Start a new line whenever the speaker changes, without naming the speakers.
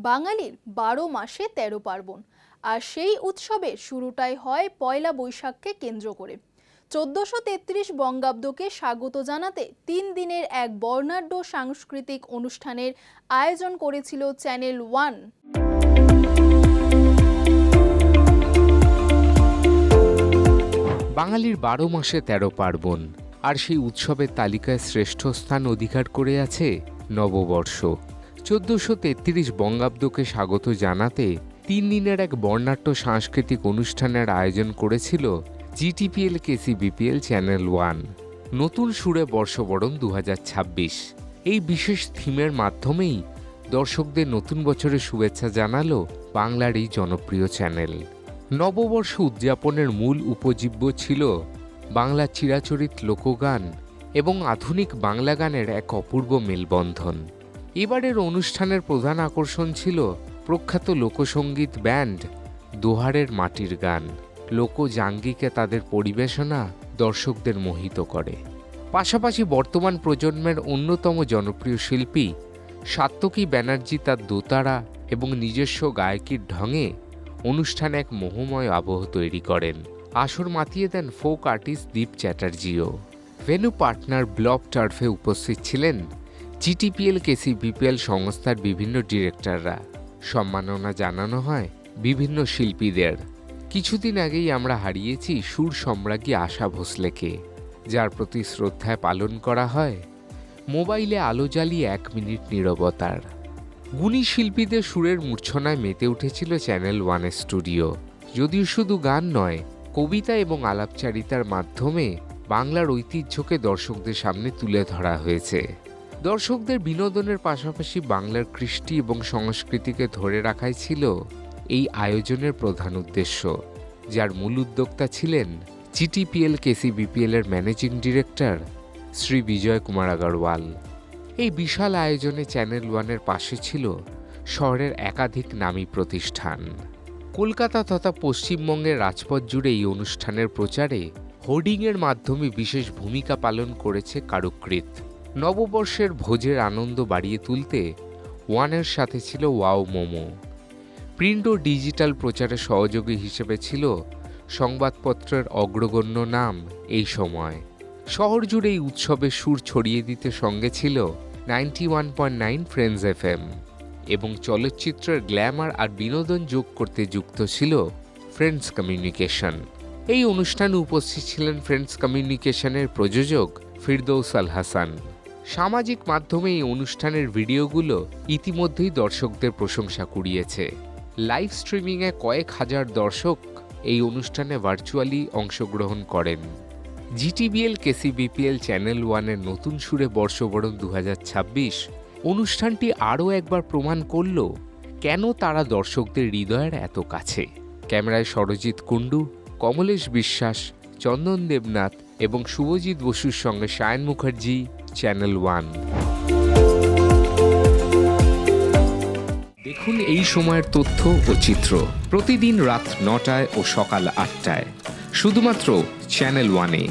বাঙালির ১২ মাসে ১৩ পার্বণ, আর সেই উৎসবের শুরুটাই হয় পয়লা বৈশাখকে কেন্দ্র করে। ১৪৩৩ বঙ্গাব্দকে স্বাগত জানাতে ৩ দিনের এক বর্ণাঢ্য সাংস্কৃতিক অনুষ্ঠানের আয়োজন করেছিল চ্যানেল ওয়ান।
বাঙালির ১২ মাসে ১৩ পার্বণ, আর সেই উৎসবের তালিকায় শ্রেষ্ঠ স্থান অধিকার করে আছে নববর্ষ। ১৪৩৩ বঙ্গাব্দকে স্বাগত জানাতে ৩ দিনের এক বর্ণাঢ্য সাংস্কৃতিক অনুষ্ঠানের আয়োজন করেছিল জিটিপিএল কেসিবিপিএল চ্যানেল ওয়ান। নতুন সুরে বর্ষবরণ ২০২৬ এই বিশেষ থিমের মাধ্যমেই দর্শকদের নতুন বছরের শুভেচ্ছা জানালো বাংলার এই জনপ্রিয় চ্যানেল। নববর্ষ উদযাপনের মূল উপজীব্য ছিল বাংলা চিরাচরিত লোকগান এবং আধুনিক বাংলা গানের এক অপূর্ব মেলবন্ধন। এবারের অনুষ্ঠানের প্রধান আকর্ষণ ছিল প্রখ্যাত লোকসঙ্গীত ব্যান্ড দোহারের মাটির গান। লোকজাঙ্গিকে তাদের পরিবেশনা দর্শকদের মোহিত করে। পাশাপাশি বর্তমান প্রজন্মের অন্যতম জনপ্রিয় শিল্পী সাত্তকী ব্যানার্জি তার দোতারা এবং নিজস্ব গায়কির ঢঙে অনুষ্ঠানে এক মোহময় আবহ তৈরি করেন। আসর মাতিয়ে দেন ফোক আর্টিস্ট দীপ চ্যাটার্জিও। ভেন্যু পার্টনার ব্লক টার্ফে উপস্থিত ছিলেন জিটিপিএল কেসিবিপিএল সংস্থার বিভিন্ন ডিরেক্টররা। সম্মাননা জানানো হয় বিভিন্ন শিল্পীদের। কিছুদিন আগেই আমরা হারিয়েছি সুর সম্রাজ্ঞী আশা ভোসলেকে, যার প্রতি শ্রদ্ধায় পালন করা হয় মোবাইলে আলো জ্বালিয়ে ১ মিনিট নীরবতার। গুণী শিল্পীদের সুরের মূর্ছনায় মেতে উঠেছিল চ্যানেল ওয়ানের স্টুডিও। যদিও শুধু গান নয়, কবিতা এবং আলাপচারিতার মাধ্যমে বাংলার ঐতিহ্যকে দর্শকদের সামনে তুলে ধরা হয়েছে। দর্শকদের বিনোদনের পাশাপাশি বাংলার কৃষ্টি এবং সংস্কৃতিকে ধরে রাখাই ছিল এই আয়োজনের প্রধান উদ্দেশ্য, যার মূল উদ্যোক্তা ছিলেন জিটিপিএল কেসিবিপিএল এর ম্যানেজিং ডিরেক্টর শ্রী বিজয় কুমার আগরওয়াল। এই বিশাল আয়োজনে চ্যানেল ওয়ানের পাশে ছিল শহরের একাধিক নামী প্রতিষ্ঠান। কলকাতা তথা পশ্চিমবঙ্গের রাজপথ জুড়ে এই অনুষ্ঠানের প্রচারে হোর্ডিংয়ের মাধ্যমে বিশেষ ভূমিকা পালন করেছে কারুকৃত। নববর্ষের ভোজের আনন্দ বাড়িয়ে তুলতে ওয়ানের সাথে ছিল ওয়াও মোমো। প্রিন্ট ও ডিজিটাল প্রচারে সহযোগী হিসেবে ছিল সংবাদপত্রের অগ্রগণ্য নাম এই সময়। শহর জুড়ে এই উৎসবের সুর ছড়িয়ে দিতে সঙ্গে ছিল 91.9 ফ্রেন্ডস এফএম এবং চলচ্চিত্রের গ্ল্যামার আর বিনোদন যোগ করতে যুক্ত ছিল ফ্রেন্ডস কমিউনিকেশন। এই অনুষ্ঠানে উপস্থিত ছিলেন ফ্রেন্ডস কমিউনিকেশনের প্রযোজক ফিরদৌস আল হাসান। সামাজিক মাধ্যমে এই অনুষ্ঠানের ভিডিওগুলো ইতিমধ্যেই দর্শকদের প্রশংসা কুড়িয়েছে। লাইভ স্ট্রিমিংয়ে কয়েক হাজার দর্শক এই অনুষ্ঠানে ভার্চুয়ালি অংশগ্রহণ করেন। জিটিবিএল কেসিবিপিএল চ্যানেল ওয়ানের নতুন সুরে বর্ষবরণ ২০২৬ অনুষ্ঠানটি আরও একবার প্রমাণ করল কেন তারা দর্শকদের হৃদয়ের এত কাছে। ক্যামেরায় সরজিৎ কুণ্ডু, কমলেশ বিশ্বাস, চন্দন দেবনাথ এবং শুভজিৎ বসুর সঙ্গে সায়ন মুখার্জি, চ্যানেল ওয়ান। দেখুন এই সময়ের তথ্য ও চিত্র প্রতিদিন রাত ৯টায় ও সকাল ৮টায় শুধুমাত্র চ্যানেল ওয়ানে।